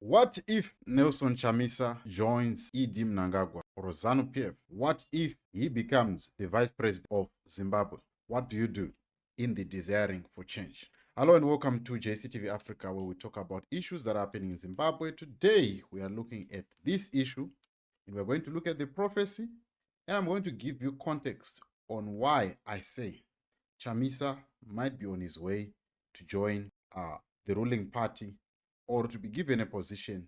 What if Nelson Chamisa joins ED Mnangagwa or ZANU-PF? What if he becomes the vice president of Zimbabwe? What do you do in the desiring for change? Hello and welcome to JCTV Africa, where we talk about issues that are happening in Zimbabwe. Today, we are looking at this issue, and we're going to look at the prophecy, and I'm going to give you context on why I say Chamisa might be on his way to join the ruling party, or to be given a position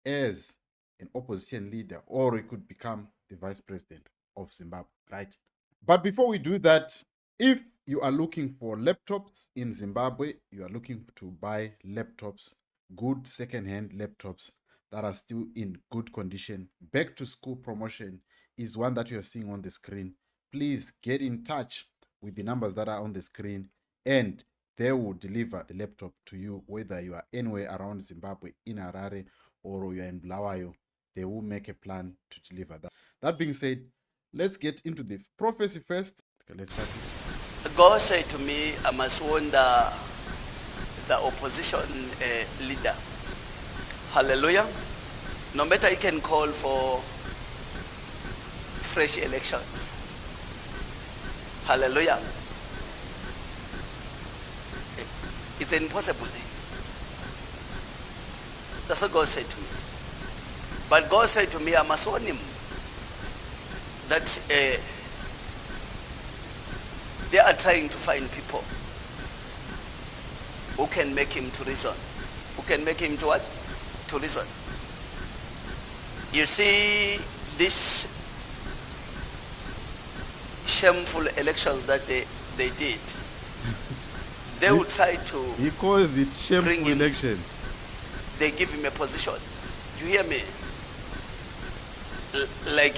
as an opposition leader, or he could become the vice president of Zimbabwe, right? But before we do that, if you are looking for laptops in Zimbabwe, you are looking to buy laptops, good second-hand laptops that are still in good condition, back to school promotion is one that you are seeing on the screen. Please get in touch with the numbers that are on the screen, and they will deliver the laptop to you, whether you are anywhere around Zimbabwe, in Harare, or you are in Bulawayo. They will make a plan to deliver that. That being said, let's get into the prophecy first. Okay, let's start it. God said to me, I must warn the opposition leader. Hallelujah. No matter you can call for fresh elections. Hallelujah. It's an impossible thing. That's what God said to me. But God said to me, I must warn him that they are trying to find people who can make him to reason. Who can make him to what? To reason. You see, these shameful elections that they did, they will try to He calls it shameful elections. They give him a position. You hear me? Like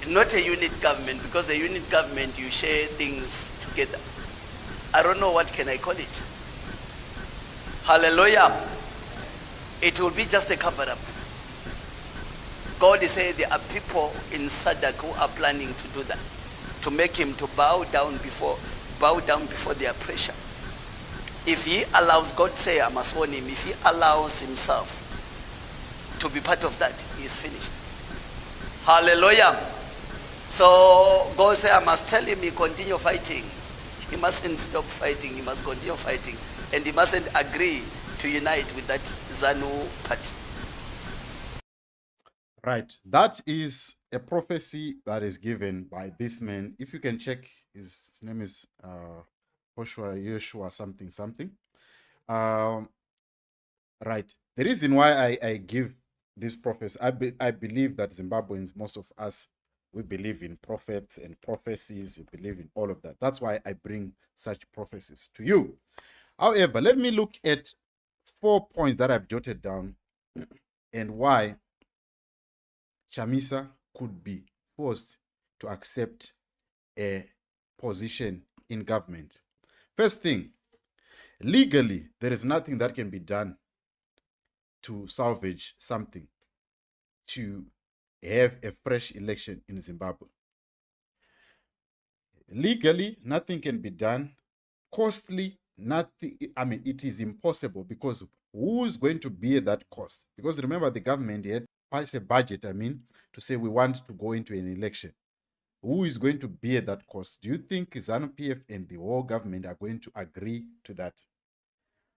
not a unit government, because a unit government you share things together. I don't know what can I call it. Hallelujah. It will be just a cover-up. God is saying there are people in SADC who are planning to do that, to make him to bow down before their pressure. If he allows, God say I must warn him, if he allows himself to be part of that, he is finished. Hallelujah. So God say I must tell him he continue fighting. He mustn't stop fighting, he must continue fighting, and he mustn't agree to unite with that ZANU party. Right. That is a prophecy that is given by this man. If you can check, his name is Yeshua something. Right. The reason why I give this prophecy, I believe that Zimbabweans, most of us, we believe in prophets and prophecies. We believe in all of that. That's why I bring such prophecies to you. However, let me look at 4 points that I've jotted down and why Chamisa could be forced to accept a position in government. First thing, legally, there is nothing that can be done to salvage something, to have a fresh election in Zimbabwe. Legally, nothing can be done. Costly, nothing. I mean, it is impossible, because who is going to bear that cost? Because remember, the government had passed a budget, to say we want to go into an election. Who is going to bear that cost? Do you think ZANU-PF and the whole government are going to agree to that?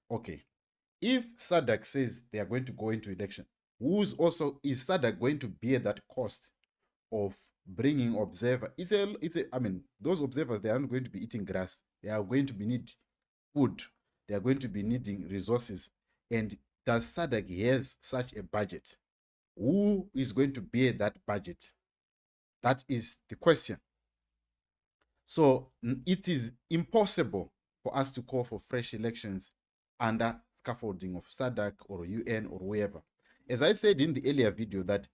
Okay. If SADC says they are going to go into election, is SADC going to bear that cost of bringing observer? Those observers, they aren't going to be eating grass. They are going to be need food. They are going to be needing resources. And does SADC has such a budget? Who is going to bear that budget? That is the question. So it is impossible for us to call for fresh elections under scaffolding of SADC or UN or wherever. As I said in the earlier video, that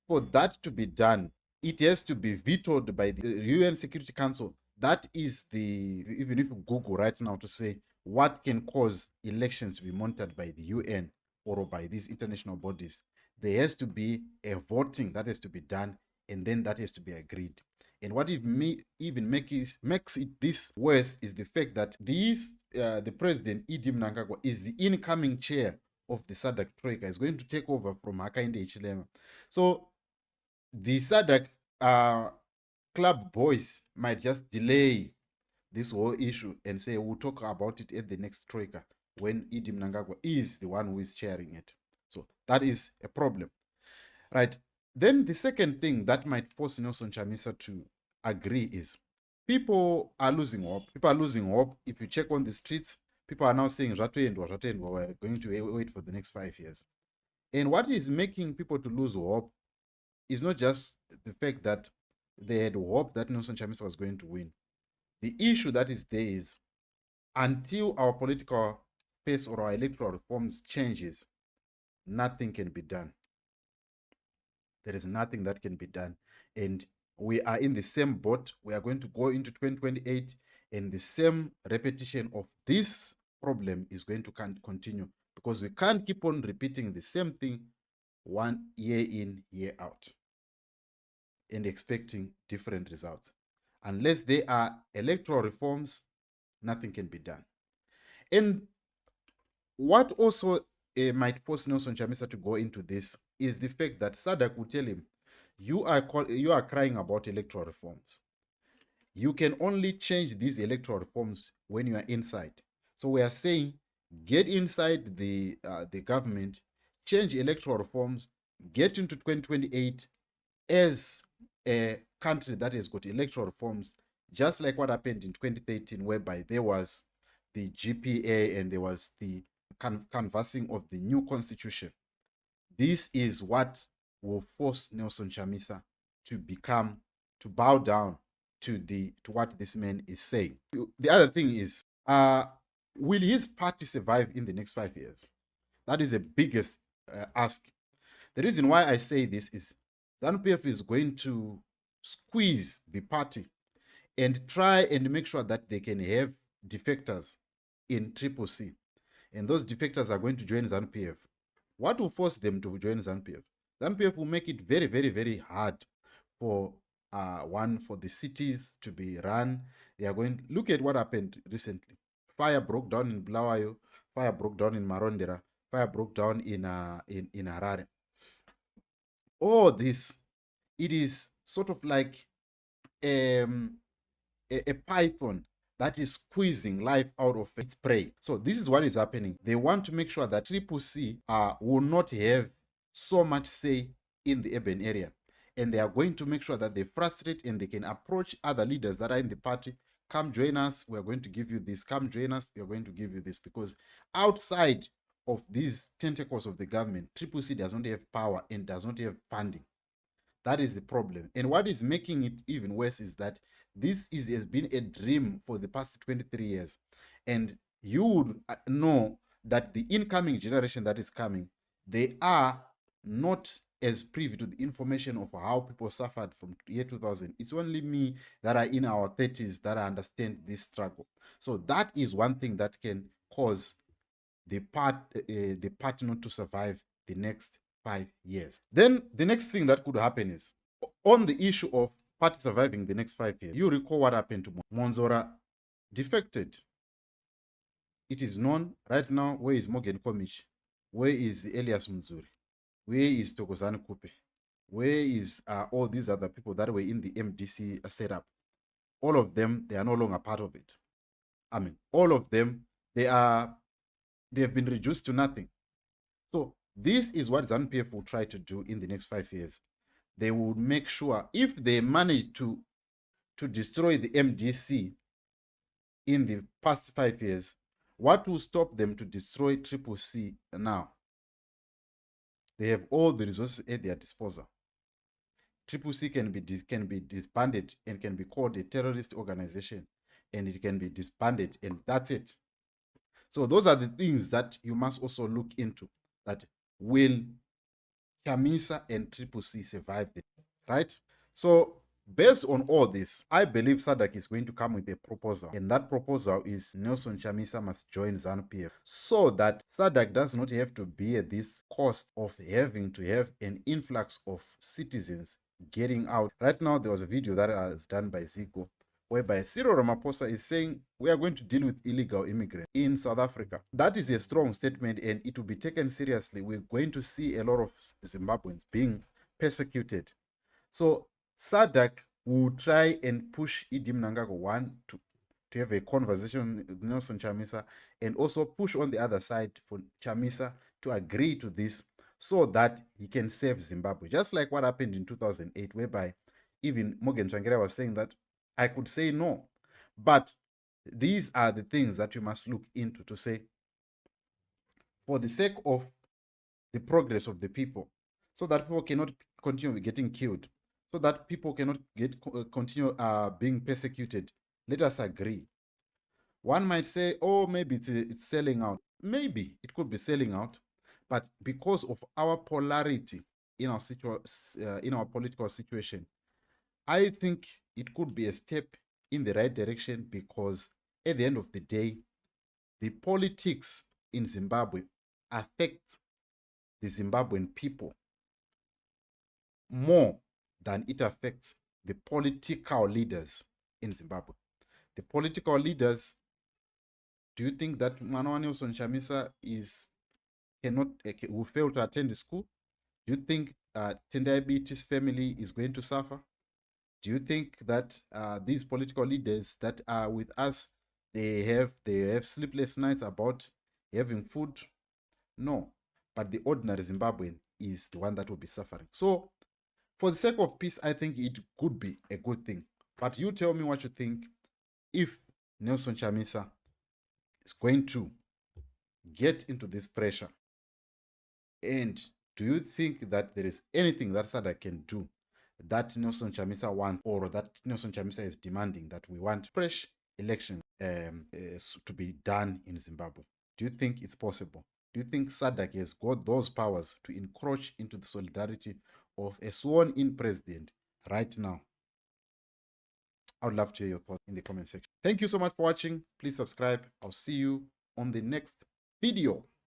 for that to be done, it has to be vetoed by the UN Security Council. That is even if you Google right now to say what can cause elections to be monitored by the UN or by these international bodies, there has to be a voting that has to be done, and then that has to be agreed. And what even makes it this worse is the fact that the president, Mnangagwa, is the incoming chair of the SADC Troika, is going to take over from Hakainde Hichilema. So the SADC club boys might just delay this whole issue and say we'll talk about it at the next Troika when Mnangagwa is the one who is chairing it. So that is a problem. Right. Then the second thing that might force Nelson Chamisa to agree is people are losing hope. People are losing hope. If you check on the streets, people are now saying, we're going to wait for the next 5 years. And what is making people to lose hope is not just the fact that they had hope that Nelson Chamisa was going to win. The issue that is there is until our political space or our electoral reforms changes, nothing can be done. There is nothing that can be done. And we are in the same boat. We are going to go into 2028, and the same repetition of this problem is going to continue, because we can't keep on repeating the same thing 1 year in, year out, and expecting different results. Unless there are electoral reforms, nothing can be done. And what also might force Nelson Chamisa to go into this is the fact that SADC will tell him, you are crying about electoral reforms. You can only change these electoral reforms when you are inside. So we are saying, get inside the government, change electoral reforms, get into 2028 as a country that has got electoral reforms, just like what happened in 2013, whereby there was the GPA and there was the canvassing of the new constitution. This is what will force Nelson Chamisa to bow down to what this man is saying. The other thing is, will his party survive in the next 5 years? That is the biggest ask. The reason why I say this is ZANU-PF is going to squeeze the party and try and make sure that they can have defectors in Triple C. And those defectors are going to join ZANU-PF. What will force them to join ZANU-PF? ZANU-PF will make it very, very, very hard for the cities to be run. They are going. Look at what happened recently. Fire broke down in Bulawayo. Fire broke down in Marondera. Fire broke down in Harare. All this, it is sort of like a python that is squeezing life out of its prey. So this is what is happening. They want to make sure that Triple C will not have so much say in the urban area. And they are going to make sure that they frustrate and they can approach other leaders that are in the party. Come join us, we're going to give you this. Come join us, we're going to give you this. Because outside of these tentacles of the government, Triple C does not have power and does not have funding. That is the problem. And what is making it even worse is that this has been a dream for the past 23 years. And you would know that the incoming generation that is coming, they are not as privy to the information of how people suffered from year 2000. It's only me that are in our 30s that I understand this struggle. So that is one thing that can cause the party not to survive the next 5 years. Then the next thing that could happen is, on the issue of party surviving the next 5 years, you recall what happened to Monzora defected. It is known right now where is Morgan Komich, where is Elias Mzuri, where is Tokozani Kupe, where is all these other people that were in the MDC setup. All of them, they are no longer part of it. I mean, all of them, they have been reduced to nothing. So this is what ZANU-PF will try to do in the next 5 years. They will make sure, if they manage to destroy the MDC in the past 5 years, what will stop them to destroy Triple C now? They have all the resources at their disposal. Triple C can be disbanded and can be called a terrorist organization, and it can be disbanded, and that's it. So those are the things that you must also look into. That will Chamisa and Triple C survive it, right? So based on all this, I believe SADC is going to come with a proposal, and that proposal is Nelson Chamisa must join ZANU-PF, so that SADC does not have to bear this cost of having to have an influx of citizens getting out. Right now, there was a video that was done by Zico, whereby Cyril Ramaphosa is saying we are going to deal with illegal immigrants in South Africa. That is a strong statement, and it will be taken seriously. We're going to see a lot of Zimbabweans being persecuted. So SADC will try and push Mnangagwa, one, to have a conversation with Nelson Chamisa, and also push on the other side for Chamisa to agree to this so that he can save Zimbabwe. Just like what happened in 2008, whereby even Morgan Tsvangirai was saying that I could say no. But these are the things that you must look into to say, for the sake of the progress of the people, so that people cannot continue getting killed, so that people cannot continue being persecuted, let us agree. One might say, oh, maybe it's selling out. Maybe it could be selling out, but because of our polarity in our in our political situation, I think it could be a step in the right direction, because at the end of the day, the politics in Zimbabwe affect the Zimbabwean people more than it affects the political leaders in Zimbabwe. The political leaders, do you think that Nelson Chamisa will fail to attend the school? Do you think Tendai Biti's family is going to suffer? Do you think that these political leaders that are with us, they have sleepless nights about having food? No, but the ordinary Zimbabwean is the one that will be suffering. So, for the sake of peace, I think it could be a good thing. But you tell me what you think. If Nelson Chamisa is going to get into this pressure, and do you think that there is anything that SADC can do that Nelson Chamisa wants, or that Nelson Chamisa is demanding, that we want fresh elections to be done in Zimbabwe? Do you think it's possible? Do you think SADC has got those powers to encroach into the solidarity of a sworn-in president right now? I would love to hear your thoughts in the comment section. Thank you so much for watching. Please subscribe. I'll see you on the next video.